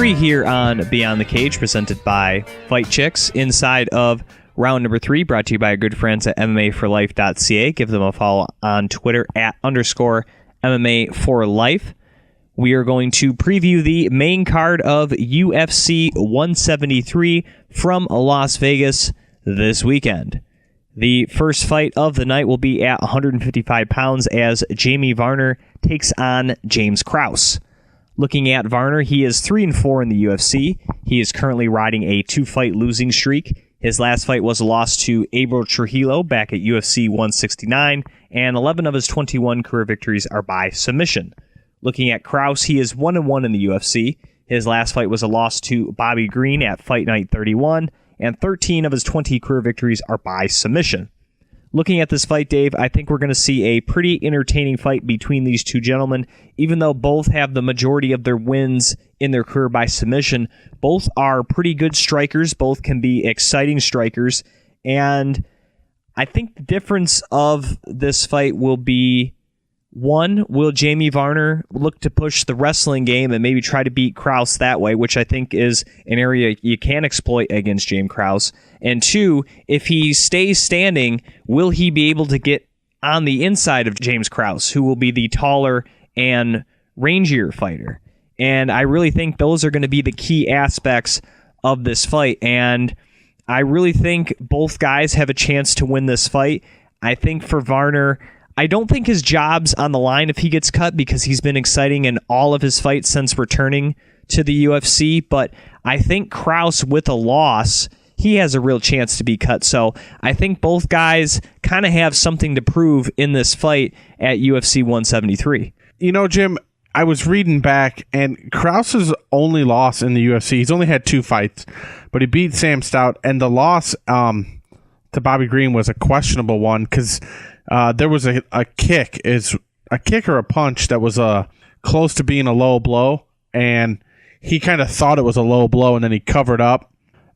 3 here on Beyond the Cage, presented by Fight Chicks. Inside of round number 3, brought to you by our good friends at MMAforlife.ca. Give them a follow on Twitter at _MMA for Life. We are going to preview the main card of UFC 173 from Las Vegas this weekend. The first fight of the night will be at 155 pounds as Jamie Varner takes on James Krause. Looking at Varner, he is 3-4 in the UFC. He is currently riding a 2-fight losing streak. His last fight was a loss to Abel Trujillo back at UFC 169, and 11 of his 21 career victories are by submission. Looking at Krause, he is 1-1 in the UFC. His last fight was a loss to Bobby Green at Fight Night 31, and 13 of his 20 career victories are by submission. Looking at this fight, Dave, I think we're going to see a pretty entertaining fight between these two gentlemen. Even though both have the majority of their wins in their career by submission, both are pretty good strikers. Both can be exciting strikers. And I think the difference of this fight will be, one, will Jamie Varner look to push the wrestling game and maybe try to beat Krause that way, which I think is an area you can exploit against James Krause. And two, if he stays standing, will he be able to get on the inside of James Krause, who will be the taller and rangier fighter? And I really think those are going to be the key aspects of this fight. And I really think both guys have a chance to win this fight. I think for Varner, I don't think his job's on the line if he gets cut, because he's been exciting in all of his fights since returning to the UFC. But I think Krause, with a loss, he has a real chance to be cut. So I think both guys kind of have something to prove in this fight at UFC 173. You know, Jim, I was reading back, and Krause's only loss in the UFC, he's only had 2 fights, but he beat Sam Stout, and the loss to Bobby Green was a questionable one, because there was a kick or a punch that was close to being a low blow, and he kind of thought it was a low blow, and then he covered up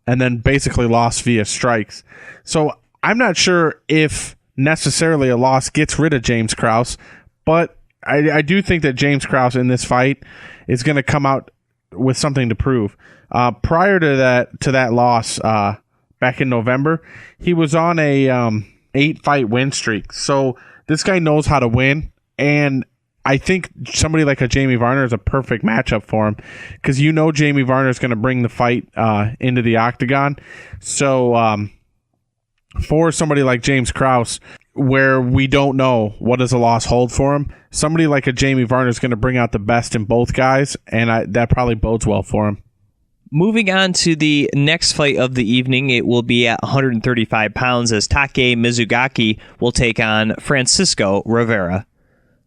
and then basically lost via strikes. So I'm not sure if necessarily a loss gets rid of James Krause, but I do think that James Krause in this fight is going to come out with something to prove. Prior to that loss back in November, he was on a 8-fight win streak. So this guy knows how to win, and I think somebody like a Jamie Varner is a perfect matchup for him, because Jamie Varner is going to bring the fight into the octagon. So for somebody like James Krause, where we don't know what does a loss hold for him, somebody like a Jamie Varner is going to bring out the best in both guys, and that probably bodes well for him. Moving on to the next fight of the evening, it will be at 135 pounds as Take Mizugaki will take on Francisco Rivera.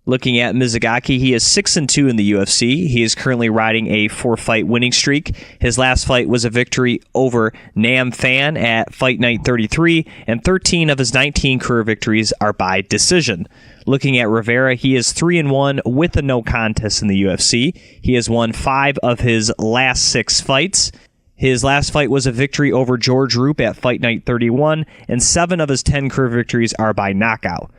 Looking at Mizugaki, he is 6-2 in the UFC. He is currently riding a 4-fight winning streak. His last fight was a victory over Nam Phan at Fight Night 33, and 13 of his 19 career victories are by decision. Looking at Rivera, he is 3-1 with a no contest in the UFC. He has won 5 of his last 6 fights. His last fight was a victory over George Roop at Fight Night 31, and 7 of his 10 career victories are by knockout.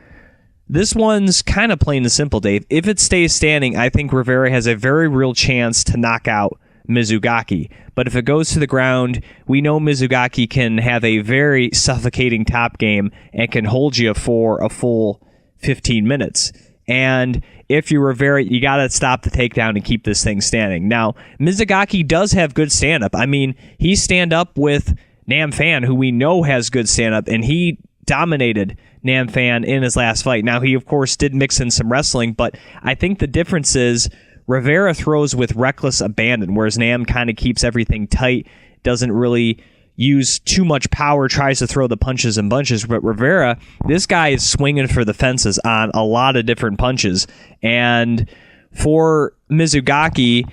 This one's kind of plain and simple, Dave. If it stays standing, I think Rivera has a very real chance to knock out Mizugaki. But if it goes to the ground, we know Mizugaki can have a very suffocating top game and can hold you for a full 15 minutes. And if you're Rivera, you got to stop the takedown and keep this thing standing. Now, Mizugaki does have good stand-up. I mean, he stand up with Nam Phan, who we know has good stand-up, and he dominated Nam Phan in his last fight. Now, he, of course, did mix in some wrestling, but I think the difference is Rivera throws with reckless abandon, whereas Nam kind of keeps everything tight, doesn't really use too much power, tries to throw the punches and bunches. But Rivera, this guy is swinging for the fences on a lot of different punches. And for Mizugaki,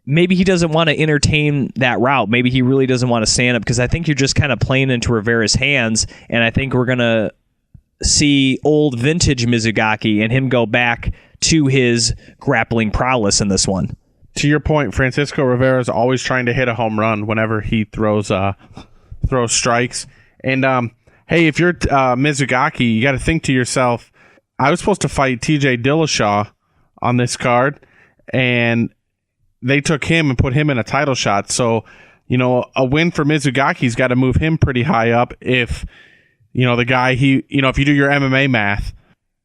maybe he doesn't want to entertain that route. Maybe he really doesn't want to stand up, because I think you're just kind of playing into Rivera's hands, and I think we're going to see old vintage Mizugaki and him go back to his grappling prowess in this one. To your point, Francisco Rivera is always trying to hit a home run whenever he throws strikes. And hey, if you're Mizugaki, you got to think to yourself, I was supposed to fight TJ Dillashaw on this card, and they took him and put him in a title shot. So, a win for Mizugaki's got to move him pretty high up. If, the guy if you do your MMA math,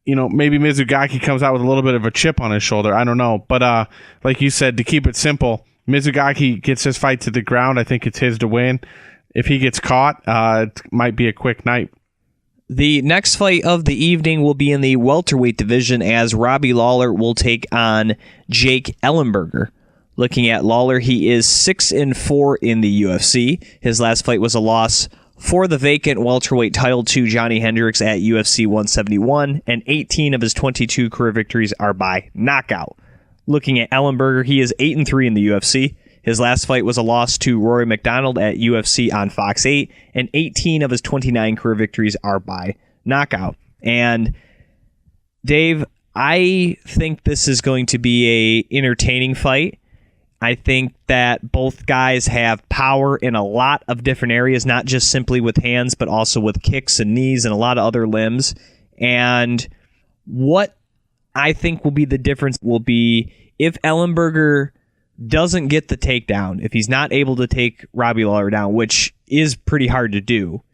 maybe Mizugaki comes out with a little bit of a chip on his shoulder. I don't know. But like you said, to keep it simple, Mizugaki gets his fight to the ground. I think it's his to win. If he gets caught, it might be a quick night. The next fight of the evening will be in the welterweight division as Robbie Lawler will take on Jake Ellenberger. Looking at Lawler, he is 6-4 in the UFC. His last fight was a loss for the vacant welterweight title to Johnny Hendricks at UFC 171, and 18 of his 22 career victories are by knockout. Looking at Ellenberger, he is 8-3 in the UFC. His last fight was a loss to Rory McDonald at UFC on Fox 8, and 18 of his 29 career victories are by knockout. And Dave, I think this is going to be a entertaining fight. I think that both guys have power in a lot of different areas, not just simply with hands, but also with kicks and knees and a lot of other limbs. And what I think will be the difference will be if Ellenberger doesn't get the takedown, if he's not able to take Robbie Lawler down, which is pretty hard to do,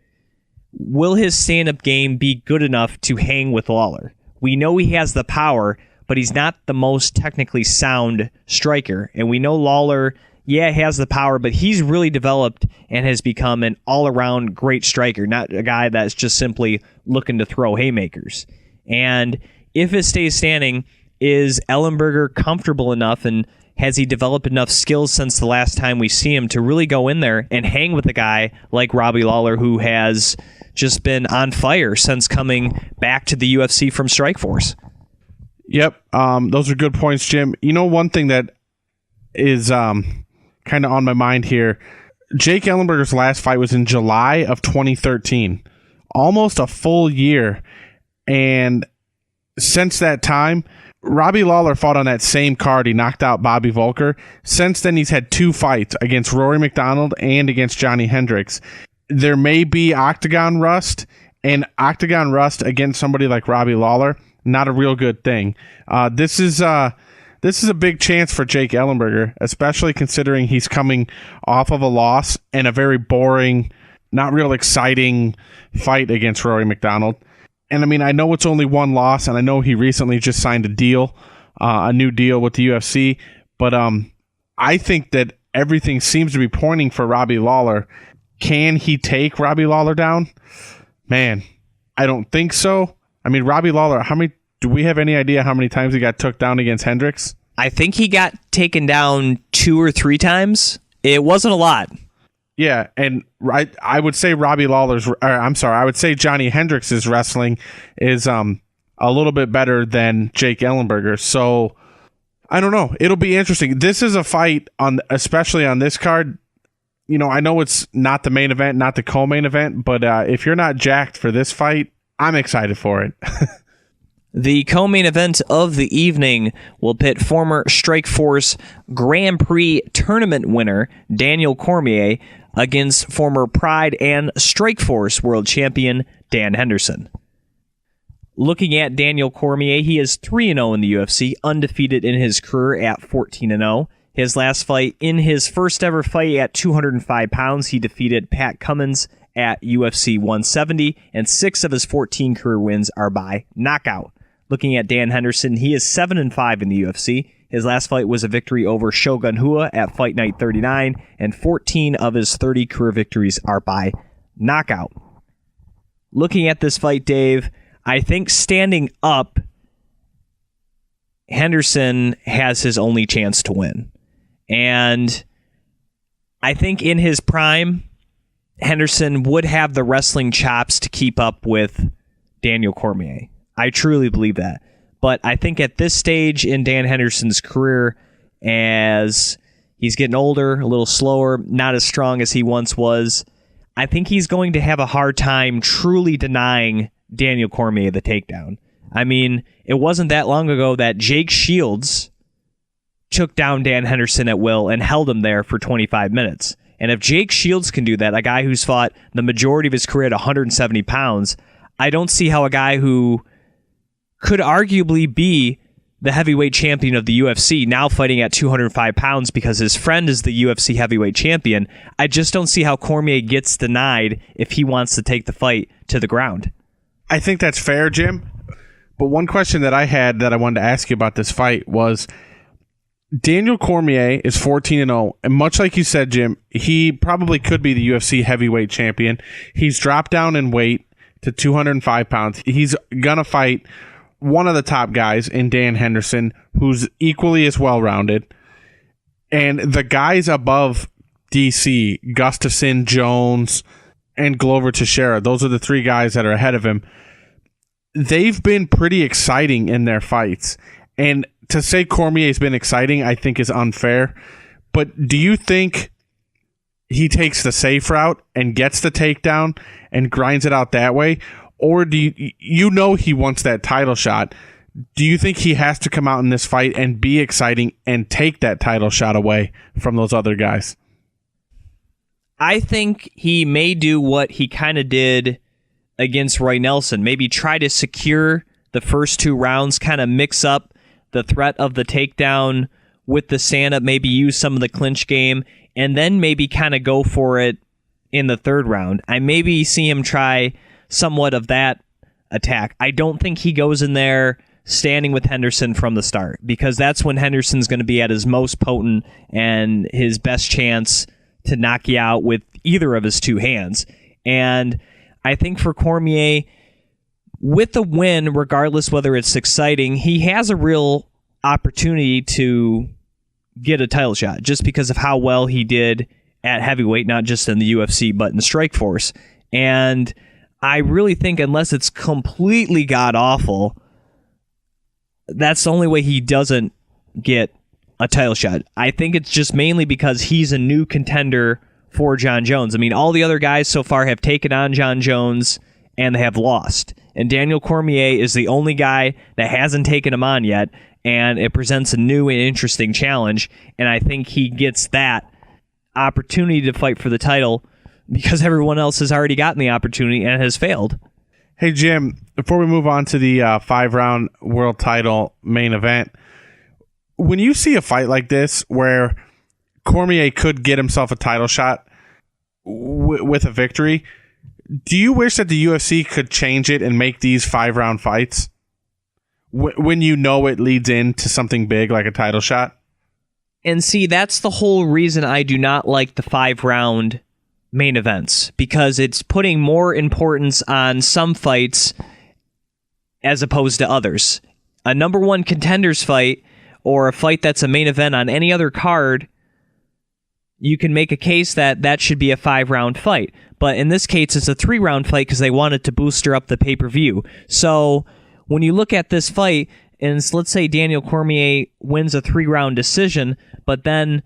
will his stand-up game be good enough to hang with Lawler? We know he has the power, but he's not the most technically sound striker. And we know Lawler, has the power, but he's really developed and has become an all-around great striker, not a guy that's just simply looking to throw haymakers. And if it stays standing, is Ellenberger comfortable enough and has he developed enough skills since the last time we see him to really go in there and hang with a guy like Robbie Lawler, who has just been on fire since coming back to the UFC from Strikeforce? Yep. Those are good points, Jim. One thing that is kind of on my mind here, Jake Ellenberger's last fight was in July of 2013, almost a full year. And since that time, Robbie Lawler fought on that same card. He knocked out Bobby Volker. Since then, he's had 2 fights against Rory McDonald and against Johnny Hendricks. There may be octagon rust, and octagon rust against somebody like Robbie Lawler, not a real good thing. This is a big chance for Jake Ellenberger, especially considering he's coming off of a loss and a very boring, not real exciting fight against Rory McDonald. And I know it's only one loss, and I know he recently just signed a new deal with the UFC, but I think that everything seems to be pointing for Robbie Lawler. Can he take Robbie Lawler down? Man, I don't think so. Robbie Lawler, do we have any idea how many times he got took down against Hendricks? I think he got taken down 2 or 3 times. It wasn't a lot. Yeah, and I would say I would say Johnny Hendricks' wrestling is a little bit better than Jake Ellenberger. So I don't know. It'll be interesting. This is a fight especially on this card. I know it's not the main event, not the co-main event, but if you're not jacked for this fight, I'm excited for it. The co-main event of the evening will pit former Strikeforce Grand Prix tournament winner Daniel Cormier against former Pride and Strikeforce world champion Dan Henderson. Looking at Daniel Cormier, he is 3-0 in the UFC, undefeated in his career at 14-0. His last fight, in his first ever fight at 205 pounds, he defeated Pat Cummins at UFC 170, and 6 of his 14 career wins are by knockout. Looking at Dan Henderson, he is 7-5 in the UFC. His last fight was a victory over Shogun Rua at Fight Night 39, and 14 of his 30 career victories are by knockout. Looking at this fight, Dave, I think standing up, Henderson has his only chance to win. And I think in his prime, Henderson would have the wrestling chops to keep up with Daniel Cormier. I truly believe that. But I think at this stage in Dan Henderson's career, as he's getting older, a little slower, not as strong as he once was, I think he's going to have a hard time truly denying Daniel Cormier the takedown. It wasn't that long ago that Jake Shields took down Dan Henderson at will and held him there for 25 minutes. And if Jake Shields can do that, a guy who's fought the majority of his career at 170 pounds, I don't see how a guy who could arguably be the heavyweight champion of the UFC, now fighting at 205 pounds because his friend is the UFC heavyweight champion. I just don't see how Cormier gets denied if he wants to take the fight to the ground. I think that's fair, Jim. But one question that I had that I wanted to ask you about this fight was, Daniel Cormier is 14-0, and much like you said, Jim, he probably could be the UFC heavyweight champion. He's dropped down in weight to 205 pounds. He's gonna fight one of the top guys in Dan Henderson, who's equally as well-rounded. And the guys above DC, Gustafsson, Jones, and Glover Teixeira, those are the three guys that are ahead of him. They've been pretty exciting in their fights. And to say Cormier's been exciting, I think is unfair. But do you think he takes the safe route and gets the takedown and grinds it out that way? Or do you know he wants that title shot? Do you think he has to come out in this fight and be exciting and take that title shot away from those other guys? I think he may do what he kind of did against Roy Nelson. Maybe try to secure the first two rounds, kind of mix up the threat of the takedown with the stand-up, maybe use some of the clinch game, and then maybe kind of go for it in the third round. I maybe see him try somewhat of that attack. I don't think he goes in there standing with Henderson from the start, because that's when Henderson's going to be at his most potent and his best chance to knock you out with either of his two hands. And I think for Cormier, with a win, regardless whether it's exciting, he has a real opportunity to get a title shot just because of how well he did at heavyweight, not just in the UFC, but in Strikeforce. And I really think unless it's completely god-awful, that's the only way he doesn't get a title shot. I think it's just mainly because he's a new contender for John Jones. I mean, all the other guys so far have taken on John Jones and they have lost. And Daniel Cormier is the only guy that hasn't taken him on yet, and it presents a new and interesting challenge. And I think he gets that opportunity to fight for the title because everyone else has already gotten the opportunity and has failed. Hey, Jim, before we move on to the 5-round world title main event, when you see a fight like this where Cormier could get himself a title shot with a victory, do you wish that the UFC could change it and make these 5-round fights when you know it leads into something big like a title shot? And see, that's the whole reason I do not like the 5-round main events, because it's putting more importance on some fights as opposed to others. A number one contenders fight or a fight that's a main event on any other card, you can make a case that that should be a 5-round fight. But in this case, it's a 3-round fight because they wanted to booster up the pay-per-view. So when you look at this fight, and let's say Daniel Cormier wins a 3-round decision, but then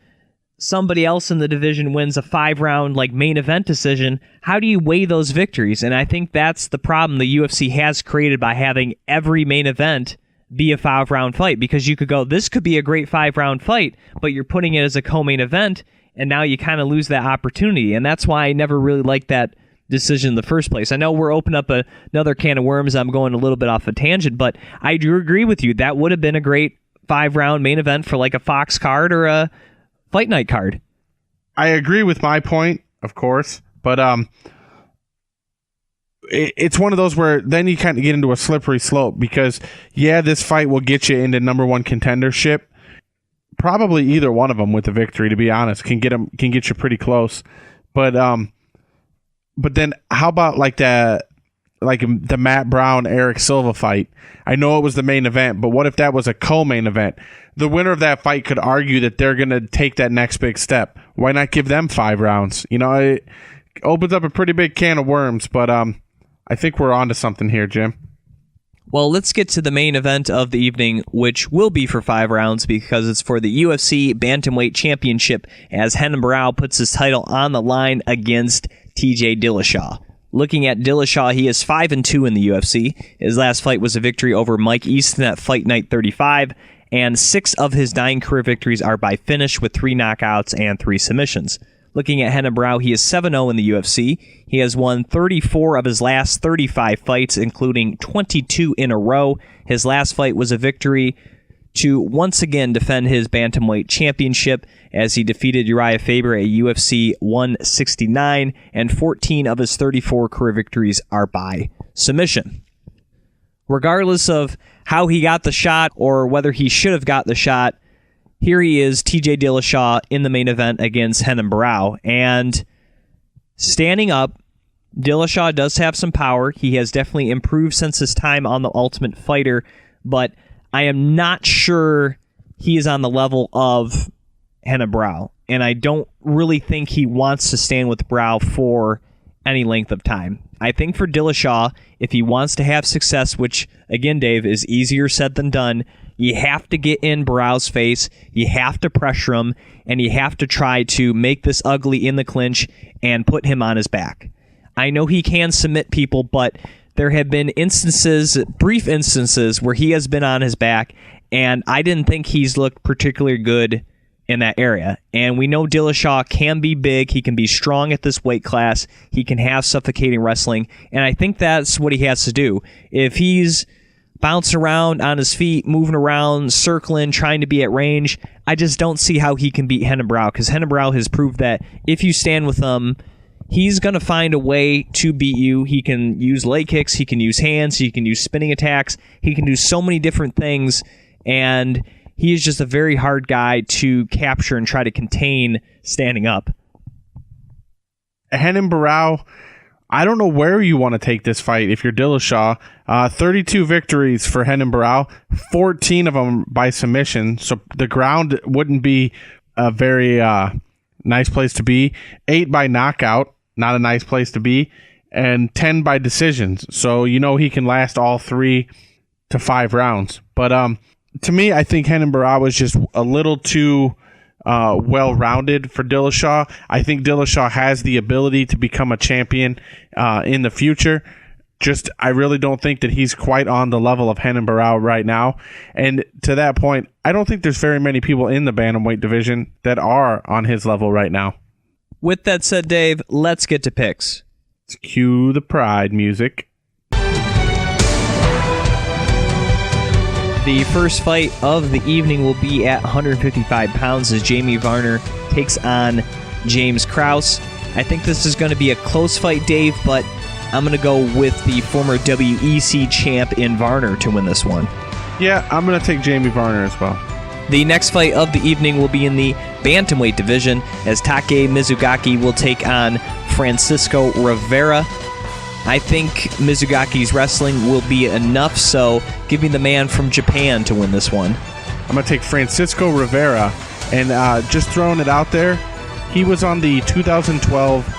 somebody else in the division wins a 5-round like main event decision, how do you weigh those victories? And I think that's the problem the UFC has created by having every main event be a 5-round fight, because you could go, this could be a great 5-round fight, but you're putting it as a co-main event, and now you kind of lose that opportunity. And that's why I never really liked that decision in the first place. I know we're opening up another can of worms. I'm going a little bit off a tangent, but I do agree with you. That would have been a great 5-round main event for like a Fox card or a Fight Night card. I agree with my point, of course, but it's one of those where then you kind of get into a slippery slope, because yeah, this fight will get you into number one contendership. Probably either one of them with a victory, to be honest, can get you pretty close. But then how about like the Matt Brown Eric Silva fight? I know it was the main event, but what if that was a co-main event? The winner of that fight could argue that they're going to take that next big step. Why not give them 5 rounds? You know, it opens up a pretty big can of worms, but I think we're onto something here, Jim. Well, let's get to the main event of the evening, which will be for 5 rounds because it's for the UFC Bantamweight Championship, as Renan Barão puts his title on the line against TJ Dillashaw. Looking at Dillashaw, he is 5-2 in the UFC. His last fight was a victory over Mike Easton at Fight Night 35, and 6 of his 9 career victories are by finish with 3 knockouts and 3 submissions. Looking at Renan Barão, he is 7-0 in the UFC. He has won 34 of his last 35 fights, including 22 in a row. His last fight was a victory to once again defend his bantamweight championship as he defeated Uriah Faber at UFC 169, and 14 of his 34 career victories are by submission. Regardless of how he got the shot or whether he should have got the shot, here he is, TJ Dillashaw, in the main event against Renan Barão. And standing up, Dillashaw does have some power. He has definitely improved since his time on The Ultimate Fighter, but I am not sure he is on the level of Renan Barão. And I don't really think he wants to stand with Barão for any length of time. I think for Dillashaw, if he wants to have success, which, again, Dave, is easier said than done, you have to get in Barão's face, you have to pressure him, and you have to try to make this ugly in the clinch and put him on his back. I know he can submit people, but there have been brief instances, where he has been on his back, and I didn't think he's looked particularly good in that area. And we know Dillashaw can be big, he can be strong at this weight class, he can have suffocating wrestling, and I think that's what he has to do. If he's bouncing around on his feet, moving around, circling, trying to be at range, I just don't see how he can beat Renan Barão, because Renan Barão has proved that if you stand with him, he's going to find a way to beat you. He can use leg kicks, he can use hands, he can use spinning attacks, he can do so many different things, and he is just a very hard guy to capture and try to contain standing up. Renan Barão, I don't know where you want to take this fight if you're Dillashaw. 32 victories for Renan Barão, 14 of them by submission, so the ground wouldn't be a very nice place to be. 8 by knockout, not a nice place to be, and 10 by decisions. So you know he can last all 3 to 5 rounds. But to me, I think Renan Barão was just a little too well-rounded for Dillashaw. I think Dillashaw has the ability to become a champion in the future. I really don't think that he's quite on the level of Renan Barão right now. And to that point, I don't think there's very many people in the bantamweight division that are on his level right now. With that said, Dave, let's get to picks. Let's cue the pride music. The first fight of the evening will be at 155 pounds as Jamie Varner takes on James Krause. I think this is going to be a close fight, Dave, but I'm going to go with the former WEC champ in Varner to win this one. Yeah, I'm going to take Jamie Varner as well. The next fight of the evening will be in the bantamweight division as Take Mizugaki will take on Francisco Rivera. I think Mizugaki's wrestling will be enough, so give me the man from Japan to win this one. I'm going to take Francisco Rivera, and just throwing it out there, he was on the 2012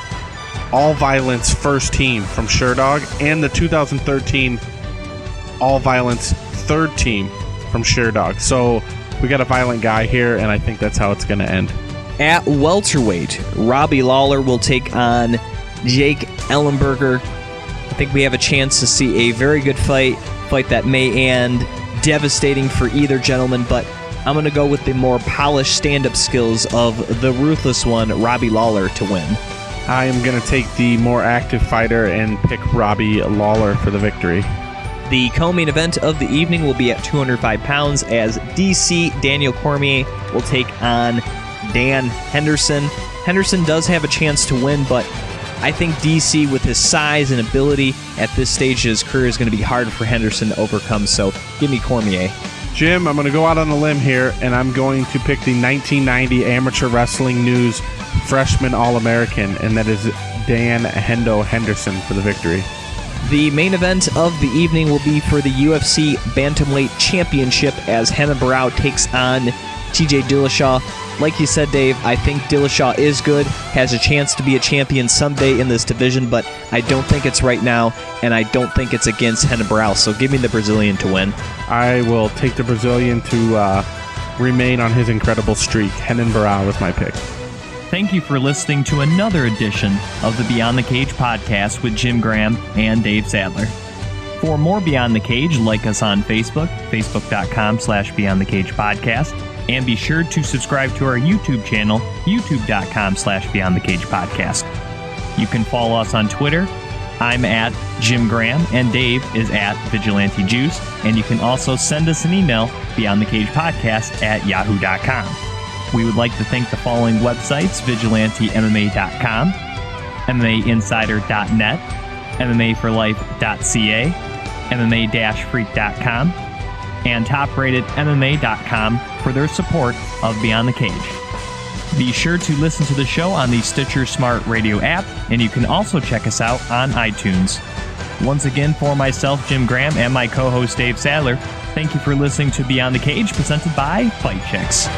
All Violence first team from Sherdog and the 2013 All Violence third team from Sherdog. So we got a violent guy here, and I think that's how it's going to end. At welterweight, Robbie Lawler will take on Jake Ellenberger. I think we have a chance to see a very good fight that may end devastating for either gentleman, but I'm going to go with the more polished stand-up skills of the ruthless one, Robbie Lawler, to win. I am going to take the more active fighter and pick Robbie Lawler for the victory. The co-main event of the evening will be at 205 pounds as DC Daniel Cormier will take on Dan Henderson. Henderson does have a chance to win, but I think DC, with his size and ability at this stage of his career, is going to be hard for Henderson to overcome, so give me Cormier. Jim, I'm going to go out on a limb here, and I'm going to pick the 1990 Amateur Wrestling News Freshman All-American, and that is Dan Hendo Henderson for the victory. The main event of the evening will be for the UFC Bantamweight Championship as Renan Barão takes on TJ Dillashaw. Like you said, Dave, I think Dillashaw is good, has a chance to be a champion someday in this division, but I don't think it's right now, and I don't think it's against Renan Barão, so give me the Brazilian to win. I will take the Brazilian to remain on his incredible streak. Renan Barão is my pick. Thank you for listening to another edition of the Beyond the Cage podcast with Jim Gramm and Dave Sadler. For more Beyond the Cage, like us on Facebook, facebook.com/Beyond the Cage podcast. And be sure to subscribe to our YouTube channel, youtube.com/Beyond the Cage podcast. You can follow us on Twitter. I'm at Jim Gramm, and Dave is at Vigilante Juice. And you can also send us an email, beyondthecagepodcast@yahoo.com. We would like to thank the following websites: VigilanteMMA.com, MMAinsider.net, MMAforlife.ca, MMA-Freak.com, and TopRatedMMA.com for their support of Beyond the Cage. Be sure to listen to the show on the Stitcher Smart Radio app, and you can also check us out on iTunes. Once again, for myself, Jim Gramm, and my co-host, Dave Sadler, thank you for listening to Beyond the Cage, presented by Fight Chicks.